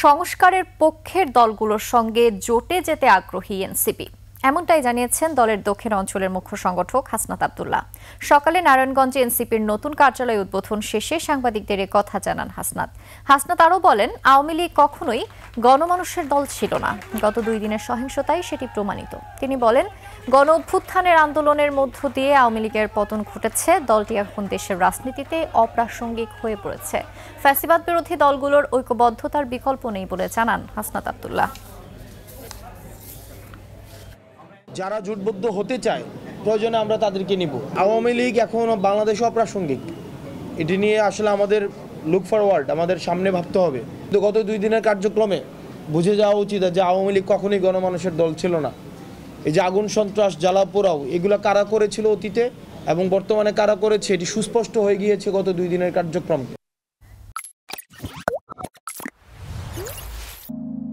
সংস্কারের পক্ষের দলগুলোর সঙ্গে জোটে যেতে আগ্রহী এনসিপি। এমনটাই জানিয়েছেন দলের দক্ষিণ অঞ্চলের মুখ্য সংগঠক হাসনাত আব্দুল্লাহ। সকালে নারায়ণগঞ্জে এনসিপির নতুন কার্যালয় উদ্বোধন শেষে সাংবাদিকদের এ কথা জানান হাসনাত আরও বলেন, আওয়ামী লীগ কখনোই গণমানুষের দল ছিল না। গত 2 দিনের সহিংসতায় সেটি প্রমাণিত। তিনি বলেন, গণ অভ্যুত্থানের আন্দোলনের মধ্য দিয়ে আওয়ামী লীগের পতন ঘটেছে। দলটি এখন দেশের রাজনীতিতে অপ্রাসঙ্গিক হয়ে পড়েছে। ফ্যাসিবাদ বিরোধী দলগুলোর ঐক্যবদ্ধতার বিকল্প নেই বলে জানান হাসনাত আব্দুল্লাহ। যারা জোটবদ্ধ হতে চায় প্রয়োজনে আমরা তাদেরকে নিব। আওয়ামী লীগ এখন বাংলাদেশে অপ্রাসঙ্গিক, এটি নিয়ে আসলে আমাদের লুক ফরওয়ার্ড, আমাদের সামনে ভাবতে হবে। কিন্তু গত 2 দিনের কার্যক্রমে বুঝে যাওয়া উচিত যে আওয়ামী লীগ কখনোই গণমানুষের দল ছিল না। এই যে আগুন সন্ত্রাস জ্বালা পোড়াও এগুলো কারা করেছিল অতীতে এবং বর্তমানে কারা করেছে এটি সুস্পষ্ট হয়ে গিয়েছে গত 2 দিনের কার্যক্রম।